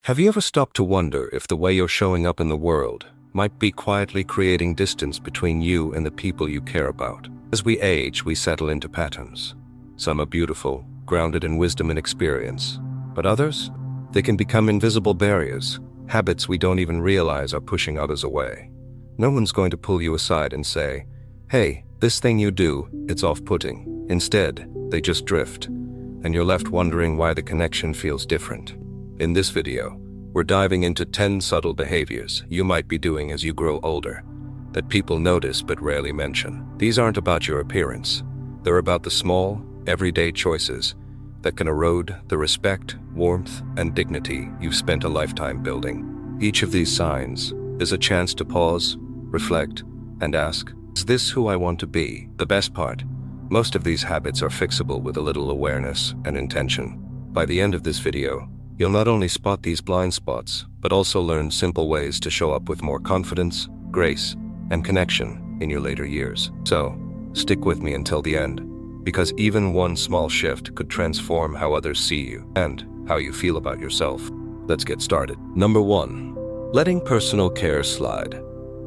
Have you ever stopped to wonder if the way you're showing up in the world might be quietly creating distance between you and the people you care about? As we age, we settle into patterns. Some are beautiful, grounded in wisdom and experience, but others, they can become invisible barriers, habits we don't even realize are pushing others away. No one's going to pull you aside and say, "Hey, this thing you do, it's off-putting." Instead, they just drift, and you're left wondering why the connection feels different. In this video, we're diving into 10 subtle behaviors you might be doing as you grow older that people notice but rarely mention. These aren't about your appearance. They're about the small, everyday choices that can erode the respect, warmth, and dignity you've spent a lifetime building. Each of these signs is a chance to pause, reflect, and ask, is this who I want to be? The best part, most of these habits are fixable with a little awareness and intention. By the end of this video, you'll not only spot these blind spots, but also learn simple ways to show up with more confidence, grace, and connection in your later years. So, stick with me until the end, because even one small shift could transform how others see you and how you feel about yourself. Let's get started. Number 1, letting personal care slide.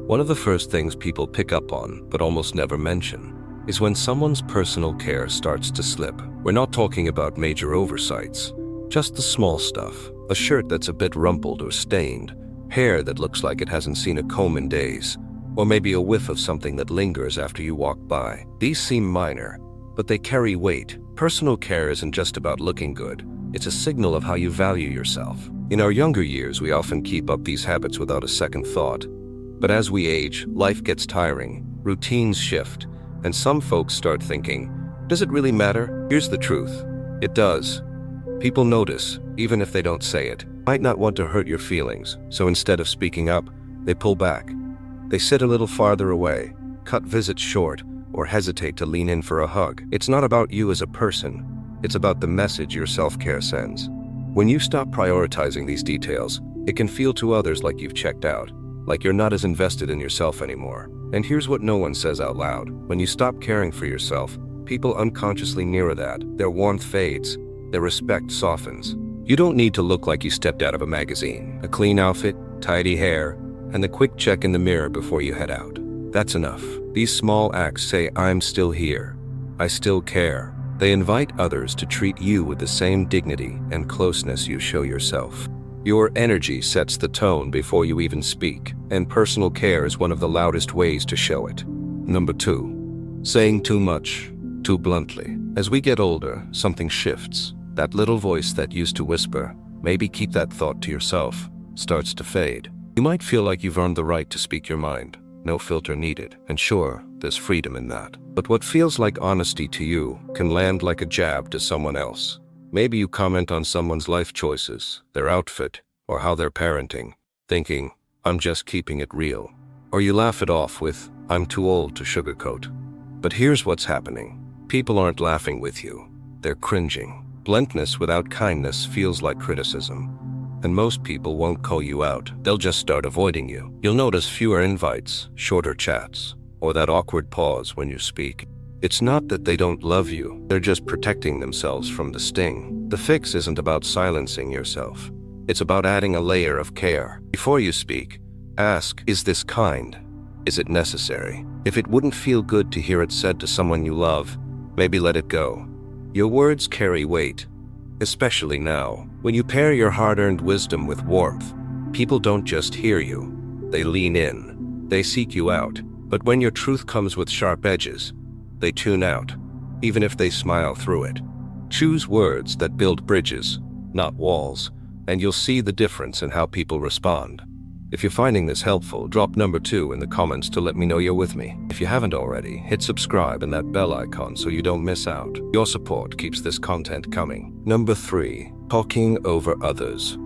One of the first things people pick up on, but almost never mention, is when someone's personal care starts to slip. We're not talking about major oversights, just the small stuff. A shirt that's a bit rumpled or stained, hair that looks like it hasn't seen a comb in days, or maybe a whiff of something that lingers after you walk by. These seem minor, but they carry weight. Personal care isn't just about looking good. It's a signal of how you value yourself. In our younger years, we often keep up these habits without a second thought. But as we age, life gets tiring, routines shift, and some folks start thinking, does it really matter? Here's the truth. It does. People notice, even if they don't say it. Might not want to hurt your feelings, so instead of speaking up, they pull back. They sit a little farther away, cut visits short, or hesitate to lean in for a hug. It's not about you as a person. It's about the message your self-care sends. When you stop prioritizing these details, it can feel to others like you've checked out, like you're not as invested in yourself anymore. And here's what no one says out loud. When you stop caring for yourself, people unconsciously mirror that. Their warmth fades. Their respect softens. You don't need to look like you stepped out of a magazine. A clean outfit, tidy hair, and the quick check in the mirror before you head out. That's enough. These small acts say, I'm still here. I still care. They invite others to treat you with the same dignity and closeness you show yourself. Your energy sets the tone before you even speak, and personal care is one of the loudest ways to show it. Number 2, saying too much, too bluntly. As we get older, something shifts. That little voice that used to whisper, maybe keep that thought to yourself, starts to fade. You might feel like you've earned the right to speak your mind. No filter needed. And sure, there's freedom in that. But what feels like honesty to you can land like a jab to someone else. Maybe you comment on someone's life choices, their outfit, or how they're parenting, thinking, I'm just keeping it real. Or you laugh it off with, I'm too old to sugarcoat. But here's what's happening. People aren't laughing with you. They're cringing. Bluntness without kindness feels like criticism. And most people won't call you out. They'll just start avoiding you. You'll notice fewer invites, shorter chats, or that awkward pause when you speak. It's not that they don't love you. They're just protecting themselves from the sting. The fix isn't about silencing yourself. It's about adding a layer of care. Before you speak, ask, is this kind? Is it necessary? If it wouldn't feel good to hear it said to someone you love, maybe let it go. Your words carry weight, especially now. When you pair your hard-earned wisdom with warmth, people don't just hear you, they lean in, they seek you out. But when your truth comes with sharp edges, they tune out, even if they smile through it. Choose words that build bridges, not walls, and you'll see the difference in how people respond. If you're finding this helpful, drop number 2 in the comments to let me know you're with me. If you haven't already, hit subscribe and that bell icon so you don't miss out. Your support keeps this content coming. Number 3, talking over others.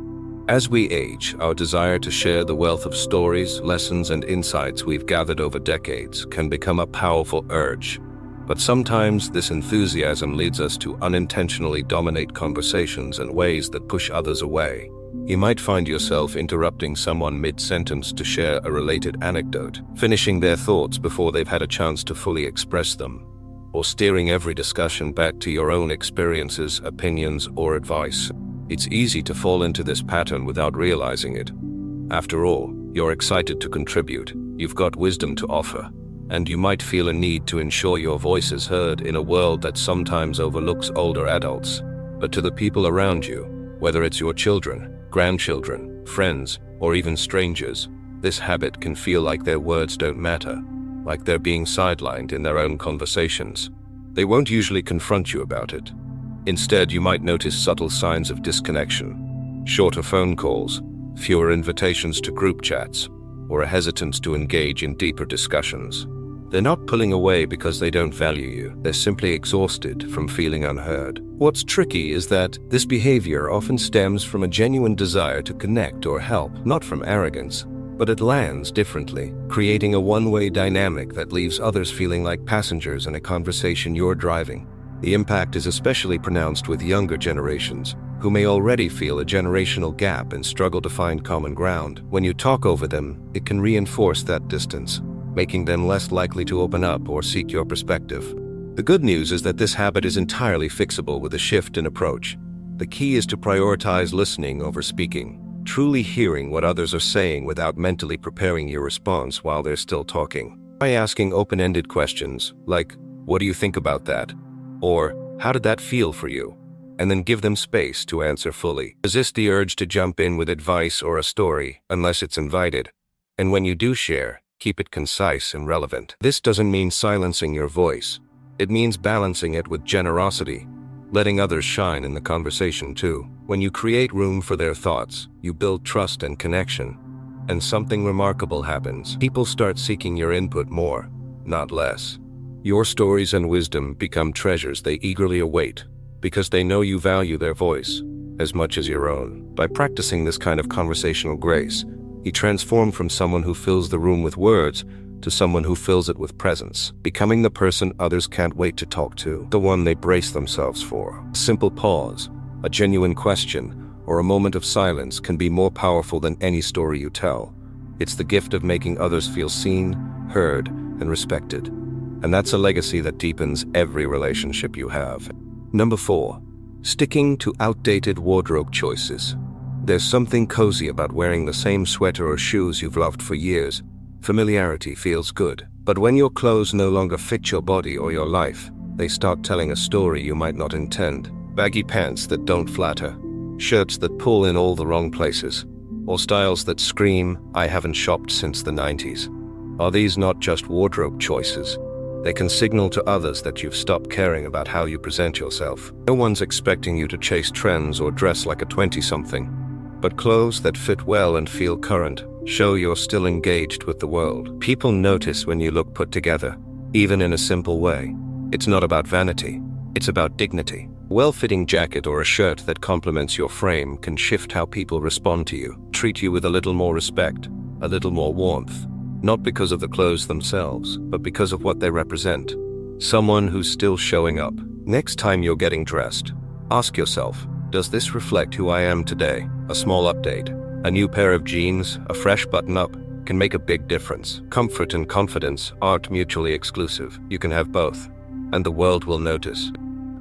As we age, our desire to share the wealth of stories, lessons, and insights we've gathered over decades can become a powerful urge. But sometimes this enthusiasm leads us to unintentionally dominate conversations in ways that push others away. You might find yourself interrupting someone mid-sentence to share a related anecdote, finishing their thoughts before they've had a chance to fully express them, or steering every discussion back to your own experiences, opinions, or advice. It's easy to fall into this pattern without realizing it. After all, you're excited to contribute, you've got wisdom to offer, and you might feel a need to ensure your voice is heard in a world that sometimes overlooks older adults. But to the people around you, whether it's your children, grandchildren, friends, or even strangers, this habit can feel like their words don't matter, like they're being sidelined in their own conversations. They won't usually confront you about it. Instead, you might notice subtle signs of disconnection, shorter phone calls, fewer invitations to group chats, or a hesitance to engage in deeper discussions. They're not pulling away because they don't value you. They're simply exhausted from feeling unheard. What's tricky is that this behavior often stems from a genuine desire to connect or help, not from arrogance, but it lands differently, creating a one-way dynamic that leaves others feeling like passengers in a conversation you're driving. The impact is especially pronounced with younger generations, who may already feel a generational gap and struggle to find common ground. When you talk over them, it can reinforce that distance, making them less likely to open up or seek your perspective. The good news is that this habit is entirely fixable with a shift in approach. The key is to prioritize listening over speaking, truly hearing what others are saying without mentally preparing your response while they're still talking. By asking open-ended questions like, "What do you think about that?" or "How did that feel for you?" and then give them space to answer fully. Resist the urge to jump in with advice or a story unless it's invited. And when you do share, keep it concise and relevant. This doesn't mean silencing your voice. It means balancing it with generosity, letting others shine in the conversation too. When you create room for their thoughts, you build trust and connection, and something remarkable happens. People start seeking your input more, not less. Your stories and wisdom become treasures they eagerly await, because they know you value their voice as much as your own. By practicing this kind of conversational grace, you transform from someone who fills the room with words to someone who fills it with presence, becoming the person others can't wait to talk to, the one they brace themselves for. A simple pause, a genuine question, or a moment of silence can be more powerful than any story you tell. It's the gift of making others feel seen, heard, and respected. And that's a legacy that deepens every relationship you have. Number 4, sticking to outdated wardrobe choices. There's something cozy about wearing the same sweater or shoes you've loved for years. Familiarity feels good. But when your clothes no longer fit your body or your life, they start telling a story you might not intend. Baggy pants that don't flatter, shirts that pull in all the wrong places, or styles that scream, "I haven't shopped since the 90s. Are these not just wardrobe choices? They can signal to others that you've stopped caring about how you present yourself. No one's expecting you to chase trends or dress like a 20-something. But clothes that fit well and feel current show you're still engaged with the world. People notice when you look put together, even in a simple way. It's not about vanity, it's about dignity. A well-fitting jacket or a shirt that complements your frame can shift how people respond to you, treat you with a little more respect, a little more warmth. Not because of the clothes themselves, but because of what they represent. Someone who's still showing up. Next time you're getting dressed, ask yourself, does this reflect who I am today? A small update, a new pair of jeans, a fresh button-up can make a big difference. Comfort and confidence aren't mutually exclusive. You can have both, and the world will notice.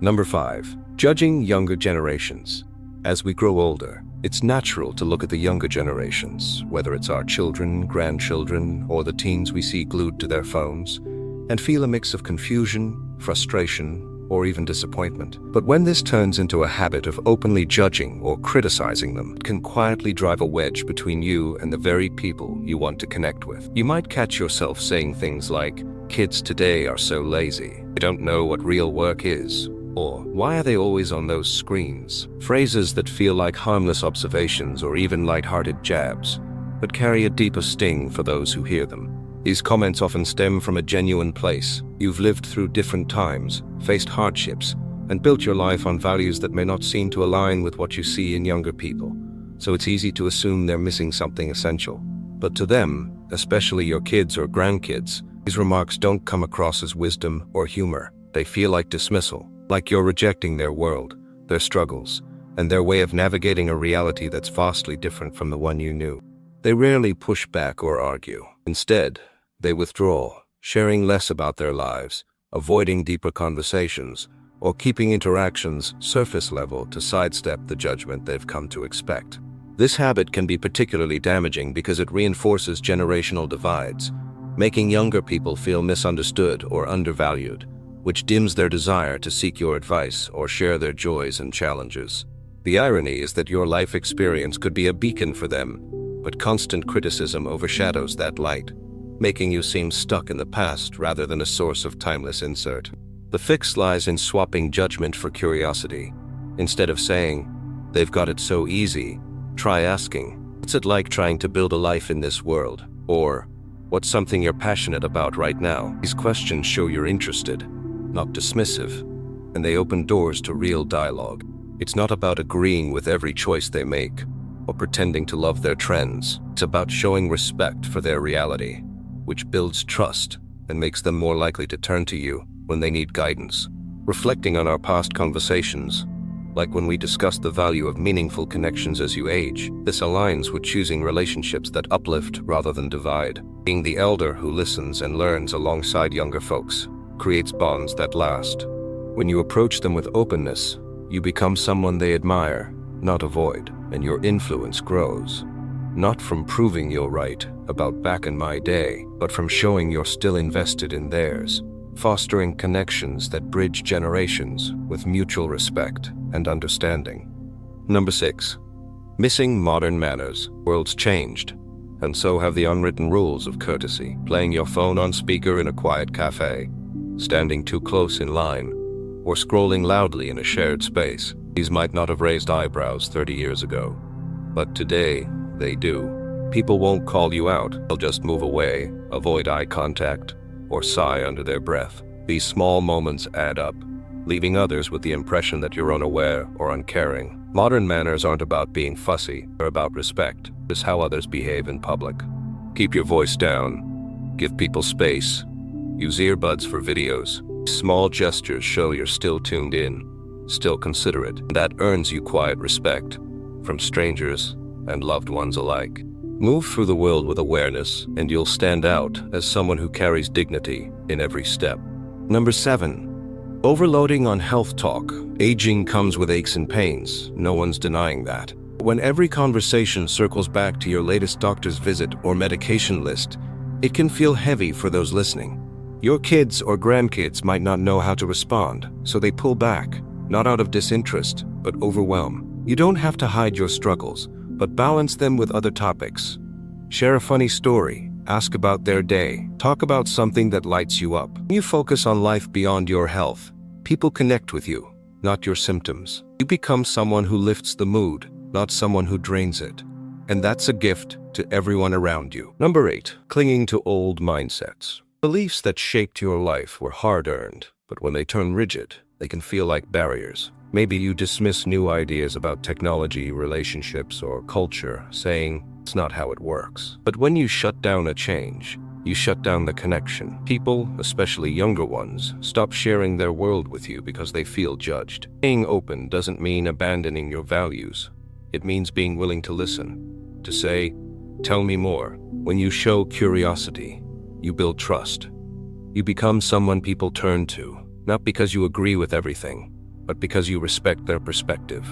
Number 5, judging younger generations. As we grow older, it's natural to look at the younger generations, whether it's our children, grandchildren, or the teens we see glued to their phones, and feel a mix of confusion, frustration, or even disappointment. But when this turns into a habit of openly judging or criticizing them, it can quietly drive a wedge between you and the very people you want to connect with. You might catch yourself saying things like, "Kids today are so lazy. They don't know what real work is." Or, "Why are they always on those screens?" Phrases that feel like harmless observations or even light-hearted jabs, but carry a deeper sting for those who hear them. These comments often stem from a genuine place. You've lived through different times, faced hardships, and built your life on values that may not seem to align with what you see in younger people. So it's easy to assume they're missing something essential. But to them, especially your kids or grandkids, these remarks don't come across as wisdom or humor. They feel like dismissal, like you're rejecting their world, their struggles, and their way of navigating a reality that's vastly different from the one you knew. They rarely push back or argue. Instead, they withdraw, sharing less about their lives, avoiding deeper conversations, or keeping interactions surface level to sidestep the judgment they've come to expect. This habit can be particularly damaging because it reinforces generational divides, making younger people feel misunderstood or undervalued, which dims their desire to seek your advice or share their joys and challenges. The irony is that your life experience could be a beacon for them, but constant criticism overshadows that light, making you seem stuck in the past rather than a source of timeless insight. The fix lies in swapping judgment for curiosity. Instead of saying, "They've got it so easy," try asking, "What's it like trying to build a life in this world?" Or, "What's something you're passionate about right now?" These questions show you're interested, not dismissive, and they open doors to real dialogue. It's not about agreeing with every choice they make or pretending to love their trends. It's about showing respect for their reality, which builds trust and makes them more likely to turn to you when they need guidance. Reflecting on our past conversations, like when we discussed the value of meaningful connections as you age, this aligns with choosing relationships that uplift rather than divide. Being the elder who listens and learns alongside younger folks creates bonds that last. When you approach them with openness, you become someone they admire, not avoid, and your influence grows. Not from proving you're right about back in my day, but from showing you're still invested in theirs, fostering connections that bridge generations with mutual respect and understanding. Number 6. Missing modern manners. World's changed, and so have the unwritten rules of courtesy. Playing your phone on speaker in a quiet cafe, standing too close in line, or scrolling loudly in a shared space. These might not have raised eyebrows 30 years ago, but today they do. People won't call you out, they'll just move away, avoid eye contact, or sigh under their breath. These small moments add up, leaving others with the impression that you're unaware or uncaring. Modern manners aren't about being fussy, they're about respect. It's how others behave in public. Keep your voice down, give people space, use earbuds for videos. Small gestures show you're still tuned in, still considerate, and that earns you quiet respect from strangers and loved ones alike. Move through the world with awareness, and you'll stand out as someone who carries dignity in every step. Number 7. Overloading on health talk. Aging comes with aches and pains, no one's denying that. When every conversation circles back to your latest doctor's visit or medication list, it can feel heavy for those listening. Your kids or grandkids might not know how to respond, so they pull back, not out of disinterest, but overwhelm. You don't have to hide your struggles, but balance them with other topics. Share a funny story, ask about their day, talk about something that lights you up. When you focus on life beyond your health, people connect with you, not your symptoms. You become someone who lifts the mood, not someone who drains it. And that's a gift to everyone around you. Number 8. Clinging to old mindsets. Beliefs that shaped your life were hard-earned, but when they turn rigid, they can feel like barriers. Maybe you dismiss new ideas about technology, relationships, or culture, saying, "It's not how it works." But when you shut down a change, you shut down the connection. People, especially younger ones, stop sharing their world with you because they feel judged. Being open doesn't mean abandoning your values. It means being willing to listen, to say, "Tell me more." When you show curiosity, you build trust. You become someone people turn to, not because you agree with everything, but because you respect their perspective.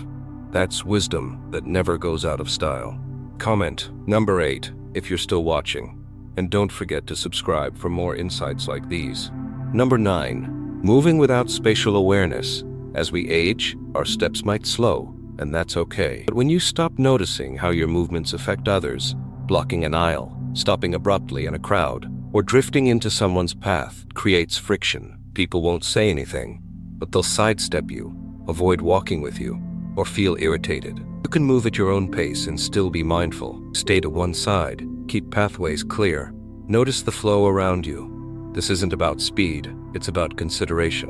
That's wisdom that never goes out of style. Comment number 8 if you're still watching, and don't forget to subscribe for more insights like these. Number 9. Moving without spatial awareness. As we age, our steps might slow, and that's okay. But when you stop noticing how your movements affect others, blocking an aisle, stopping abruptly in a crowd, or drifting into someone's path creates friction. People won't say anything, but they'll sidestep you, avoid walking with you, or feel irritated. You can move at your own pace and still be mindful. Stay to one side, keep pathways clear, notice the flow around you. This isn't about speed, it's about consideration.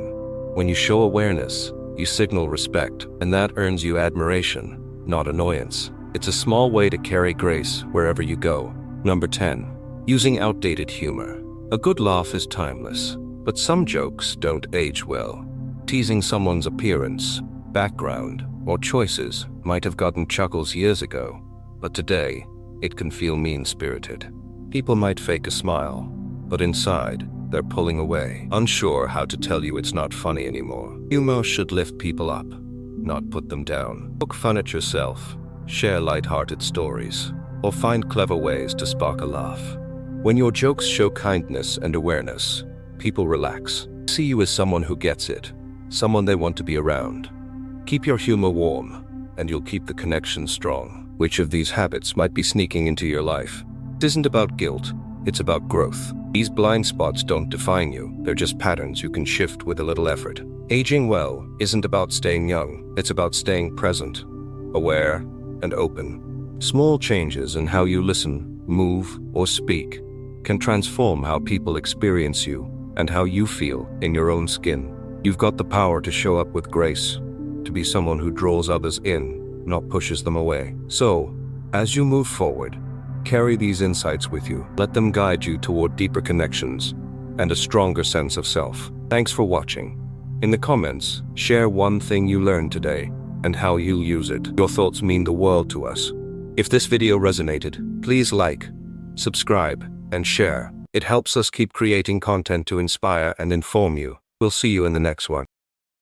When you show awareness, you signal respect, and that earns you admiration, not annoyance. It's a small way to carry grace wherever you go. Number 10. Using outdated humor. A good laugh is timeless, but some jokes don't age well. Teasing someone's appearance, background, or choices might have gotten chuckles years ago, but today, it can feel mean-spirited. People might fake a smile, but inside, they're pulling away, unsure how to tell you it's not funny anymore. Humor should lift people up, not put them down. Poke fun at yourself, share light-hearted stories, or find clever ways to spark a laugh. When your jokes show kindness and awareness, people relax. See you as someone who gets it, someone they want to be around. Keep your humor warm, and you'll keep the connection strong. Which of these habits might be sneaking into your life? It isn't about guilt, it's about growth. These blind spots don't define you, they're just patterns you can shift with a little effort. Aging well isn't about staying young, it's about staying present, aware, and open. Small changes in how you listen, move, or speak can transform how people experience you and how you feel in your own skin. You've got the power to show up with grace, to be someone who draws others in, not pushes them away. So, as you move forward, carry these insights with you. Let them guide you toward deeper connections and a stronger sense of self. Thanks for watching. In the comments, share one thing you learned today and how you'll use it. Your thoughts mean the world to us. If this video resonated, please like, subscribe, and share. It helps us keep creating content to inspire and inform you. We'll see you in the next one.